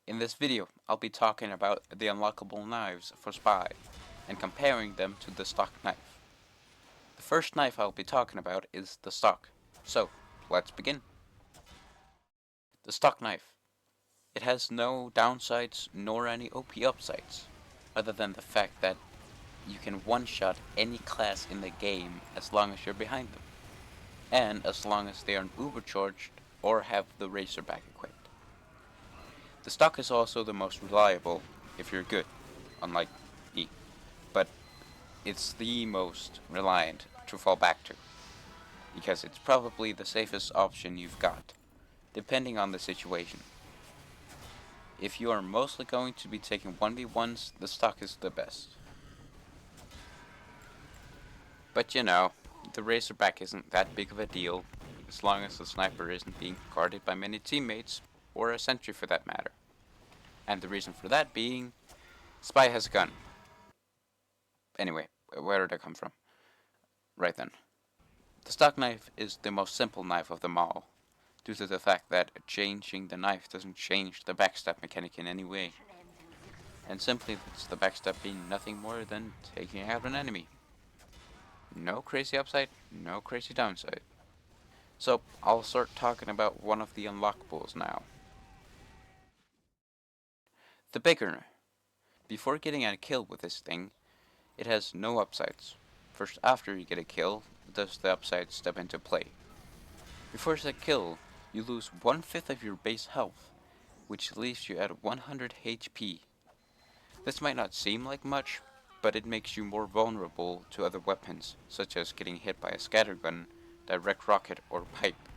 In this video, I'll be talking about the unlockable knives for Spy, and comparing them to the stock knife. The first knife I'll be talking about is the stock, so let's begin. The stock knife. It has no downsides nor any OP upsides, other than the fact that you can one-shot any class in the game as long as you're behind them, and as long as they aren't overcharged or have the Razorback equipped. The stock is also the most reliable if you're good, unlike me, but it's the most reliant to fall back to, because it's probably the safest option you've got, depending on the situation. If you are mostly going to be taking 1v1s, the stock is the best. But you know, the Razorback isn't that big of a deal, as long as the sniper isn't being guarded by many teammates, or a sentry for that matter. And the reason for that being, Spy has a gun. Anyway, where did I come from? Right then. The stock knife is the most simple knife of them all, due to the fact that changing the knife doesn't change the backstab mechanic in any way. And simply it's the backstab being nothing more than taking out an enemy. No crazy upside, no crazy downside. So, I'll start talking about one of the unlockables now. The Bigger. Before getting a kill with this thing, it has no upsides. First after you get a kill, does the upside step into play. Before the kill, you lose 1/5 of your base health, which leaves you at 100 HP. This might not seem like much, but it makes you more vulnerable to other weapons, such as getting hit by a scattergun, direct rocket, or pipe.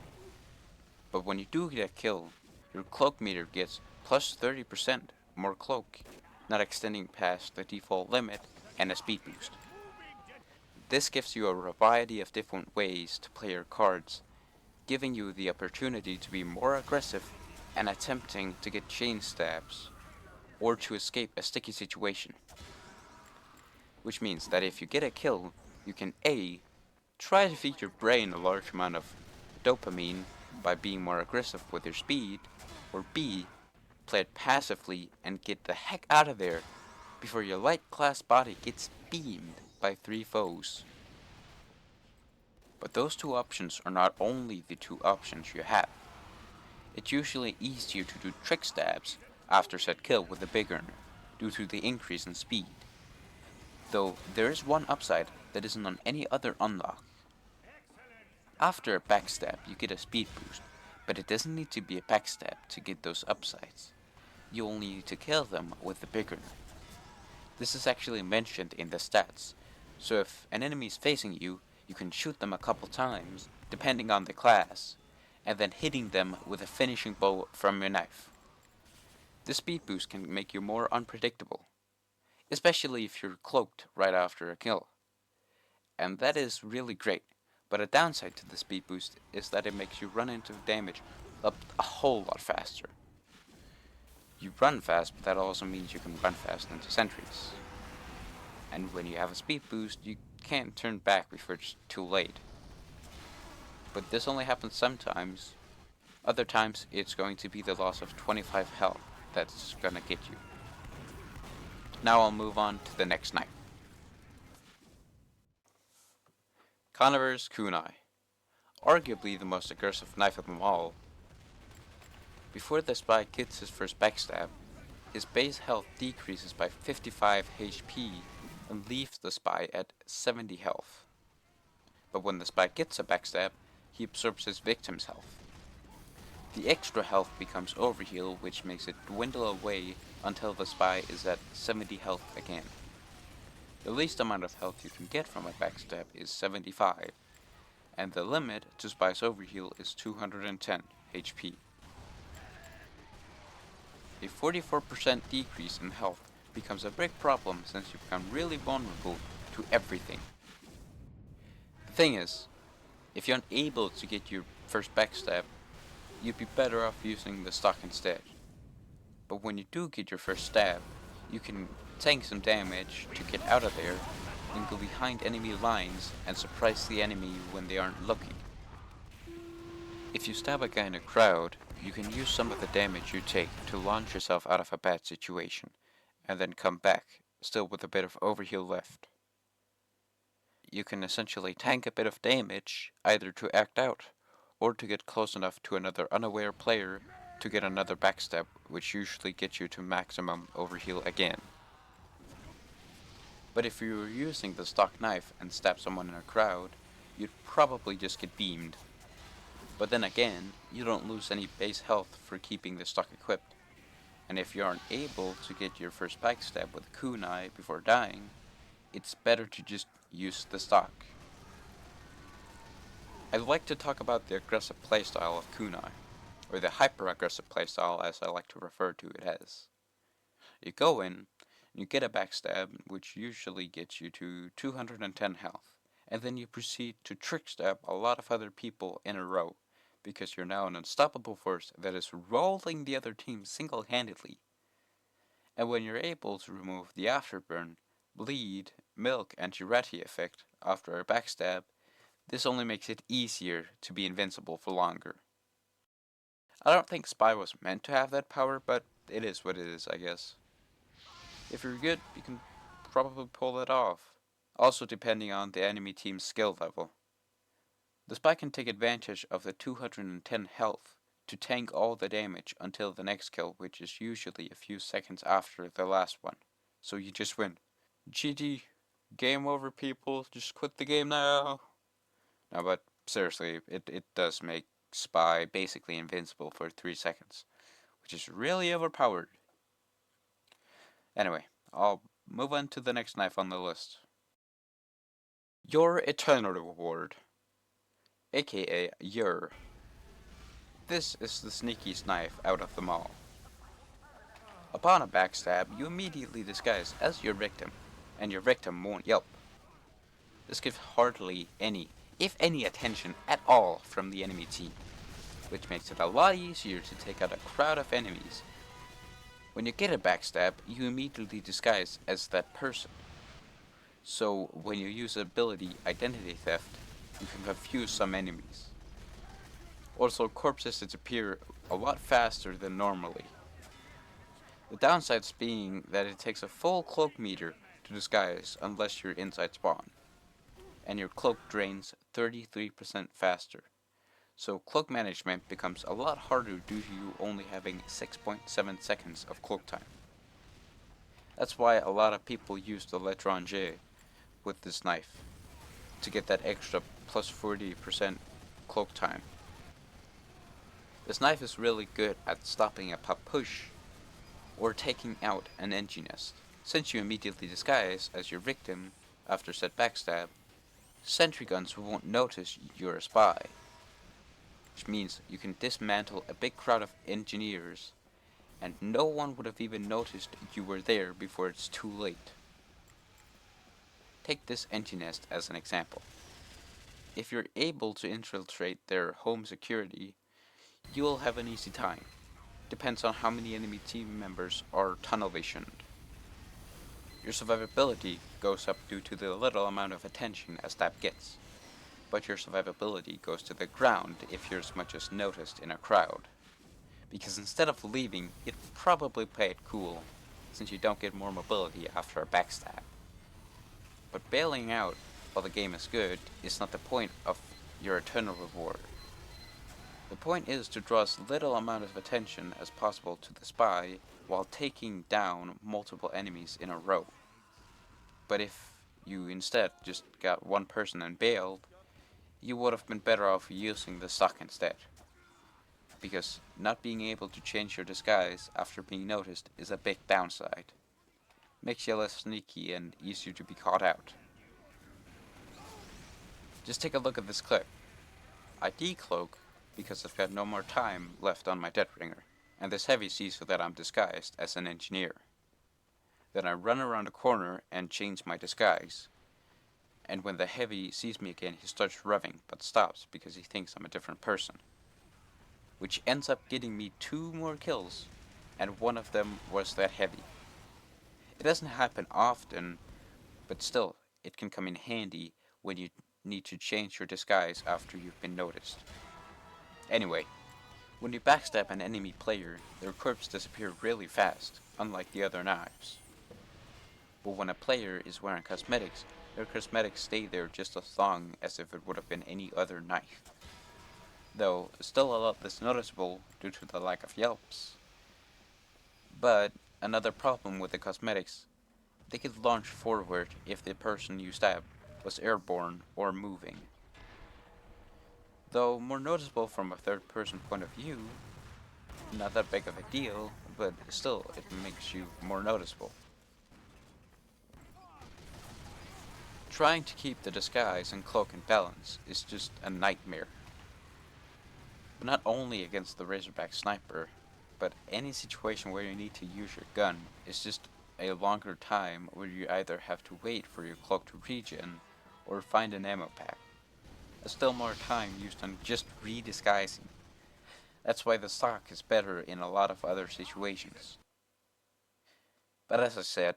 But when you do get a kill, your cloak meter gets plus 30% more cloak, not extending past the default limit, and a speed boost. This gives you a variety of different ways to play your cards, giving you the opportunity to be more aggressive and attempting to get chain stabs, or to escape a sticky situation. Which means that if you get a kill, you can A. Try to feed your brain a large amount of dopamine by being more aggressive with your speed, or B. Play it passively and get the heck out of there before your light class body gets beamed by 3 foes. But those two options are not only the two options you have. It's usually easier to do trick stabs after said kill with the Bigger due to the increase in speed. Though there is one upside that isn't on any other unlock. After a backstab you get a speed boost, but it doesn't need to be a backstab to get those upsides. You only need to kill them with the Bigger. This is actually mentioned in the stats, so if an enemy is facing you, you can shoot them a couple times, depending on the class, and then hitting them with a finishing blow from your knife. This speed boost can make you more unpredictable, especially if you're cloaked right after a kill. And that is really great, but a downside to the speed boost is that it makes you run into damage up a whole lot faster. You run fast, but that also means you can run fast into sentries. And when you have a speed boost, you can't turn back before it's too late. But this only happens sometimes. Other times, it's going to be the loss of 25 health that's gonna get you. Now I'll move on to the next knife. Conniver's Kunai. Arguably the most aggressive knife of them all. Before the Spy gets his first backstab, his base health decreases by 55 HP and leaves the Spy at 70 health. But when the Spy gets a backstab, he absorbs his victim's health. The extra health becomes overheal, which makes it dwindle away until the Spy is at 70 health again. The least amount of health you can get from a backstab is 75, and the limit to Spy's overheal is 210 HP. A 44% decrease in health becomes a big problem since you become really vulnerable to everything. The thing is, if you're unable to get your first backstab, you'd be better off using the stock instead. But when you do get your first stab, you can tank some damage to get out of there and go behind enemy lines and surprise the enemy when they aren't looking. If you stab a guy in a crowd, You can use some of the damage you take to launch yourself out of a bad situation, and then come back, still with a bit of overheal left. You can essentially tank a bit of damage, either to act out, or to get close enough to another unaware player to get another backstab, which usually gets you to maximum overheal again. But if you were using the stock knife and stab someone in a crowd, you'd probably just get beamed. But then again, you don't lose any base health for keeping the stock equipped, and if you aren't able to get your first backstab with Kunai before dying, it's better to just use the stock. I'd like to talk about the aggressive playstyle of Kunai, or the hyper-aggressive playstyle as I like to refer to it as. You go in, you get a backstab, which usually gets you to 210 health, and then you proceed to trick stab a lot of other people in a row, because you're now an unstoppable force that is rolling the other team single-handedly. And when you're able to remove the afterburn, bleed, milk, and Jurati effect after a backstab, this only makes it easier to be invincible for longer. I don't think Spy was meant to have that power, but it is what it is, I guess. If you're good, you can probably pull it off, also depending on the enemy team's skill level. The Spy can take advantage of the 210 health to tank all the damage until the next kill, which is usually a few seconds after the last one. So you just win. GG. Game over, people. Just quit the game now. No, but seriously, it does make Spy basically invincible for 3 seconds, which is really overpowered. Anyway, I'll move on to the next knife on the list. Your Eternal Reward, aka Your. This is the sneakiest knife out of them all. Upon a backstab, you immediately disguise as your victim, and your victim won't yelp. This gives hardly any, if any, attention at all from the enemy team, which makes it a lot easier to take out a crowd of enemies. When you get a backstab, you immediately disguise as that person. So when you use ability Identity Theft, you can confuse some enemies. Also, corpses disappear a lot faster than normally. The downsides being that it takes a full cloak meter to disguise unless you're inside spawn, and your cloak drains 33% faster. So cloak management becomes a lot harder due to you only having 6.7 seconds of cloak time. That's why a lot of people use the L'étranger with this knife, to get that extra plus 40% cloak time. This knife is really good at stopping a pop push, or taking out an engine nest. Since you immediately disguise as your victim after said backstab, sentry guns won't notice you're a spy, which means you can dismantle a big crowd of engineers and no one would have even noticed you were there before it's too late. Take this engine nest as an example. If you're able to infiltrate their home security, you will have an easy time. Depends on how many enemy team members are tunnel visioned. Your survivability goes up due to the little amount of attention a stab gets, but your survivability goes to the ground if you're as much as noticed in a crowd. Because instead of leaving, you'd probably play it cool, since you don't get more mobility after a backstab. But bailing out while the game is good is not the point of your Eternal Reward. The point is to draw as little amount of attention as possible to the spy while taking down multiple enemies in a row. But if you instead just got one person and bailed, you would have been better off using the stock instead. Because not being able to change your disguise after being noticed is a big downside. Makes you less sneaky and easier to be caught out. Just take a look at this clip. I decloak because I've got no more time left on my Deathbringer, and this heavy sees that I'm disguised as an engineer. Then I run around a corner and change my disguise, and when the heavy sees me again he starts revving, but stops because he thinks I'm a different person. Which ends up getting me 2 more kills, and one of them was that heavy. It doesn't happen often, but still, it can come in handy when you need to change your disguise after you've been noticed. Anyway, When you backstab an enemy player, their corpse disappears really fast, unlike the other knives. But when a player is wearing cosmetics, their cosmetics stay there just as long as if it would have been any other knife. Though still a lot less noticeable due to the lack of yelps. But another problem with the cosmetics, they could launch forward if the person you stab was airborne or moving. Though more noticeable from a third person point of view, not that big of a deal, but still it makes you more noticeable. Trying to keep the disguise and cloak in balance is just a nightmare. But not only against the Razorback sniper, but any situation where you need to use your gun is just a longer time where you either have to wait for your cloak to regen or find an ammo pack. There's still more time used on just redisguising. That's why the stock is better in a lot of other situations. But as I said,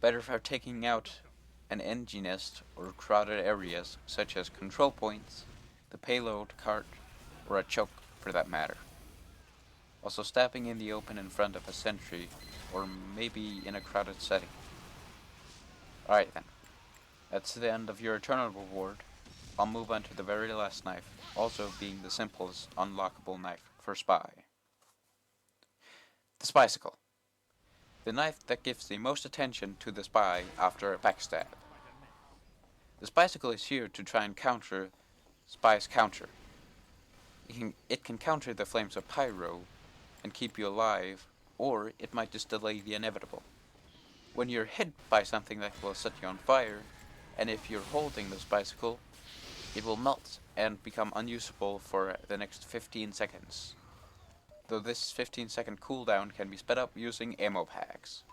better for taking out an NG nest or crowded areas such as control points, the payload cart, or a choke for that matter. Also stabbing in the open in front of a sentry, or maybe in a crowded setting. Alright then, that's the end of your eternal reward. I'll move on to the very last knife, also being the simplest unlockable knife for Spy. The Spy-Cicle. The knife that gives the most attention to the Spy after a backstab. The Spy-Cicle is here to try and counter Spy's counter. It can counter the flames of pyro and keep you alive, or it might just delay the inevitable. When you're hit by something that will set you on fire, and if you're holding the Spy-Cicle, it will melt and become unusable for the next 15 seconds. Though this 15-second cooldown can be sped up using ammo packs.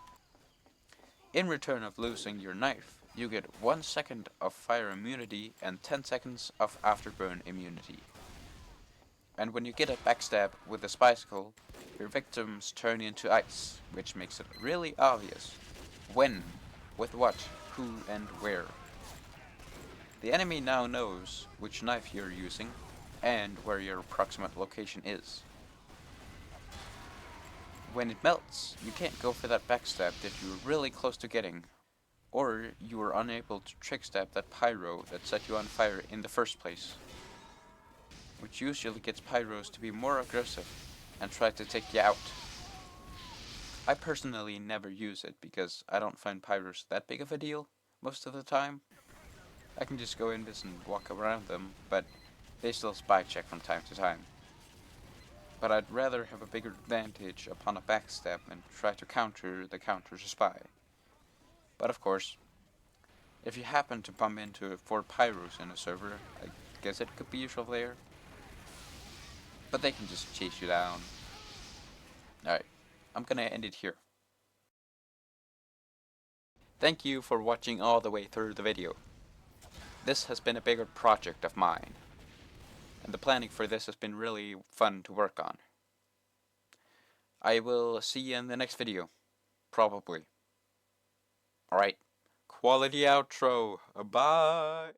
In return of losing your knife, you get 1 second of fire immunity and 10 seconds of afterburn immunity. And when you get a backstab with the Spy-Cicle, your victims turn into ice, which makes it really obvious when, with what, who, and where. The enemy now knows which knife you're using, and where your approximate location is. When it melts, you can't go for that backstab that you were really close to getting, or you were unable to trick stab that pyro that set you on fire in the first place, which usually gets pyros to be more aggressive and try to take you out. I personally never use it because I don't find pyros that big of a deal most of the time. I can just go in this and walk around them, but they still spy check from time to time. But I'd rather have a bigger advantage upon a backstab than try to counter the counter to spy. But of course, if you happen to bump into 4 pyros in a server, I guess it could be useful there. But they can just chase you down. Alright, I'm gonna end it here. Thank you for watching all the way through the video. This has been a bigger project of mine, and the planning for this has been really fun to work on. I will see you in the next video, probably. Alright, quality outro, bye!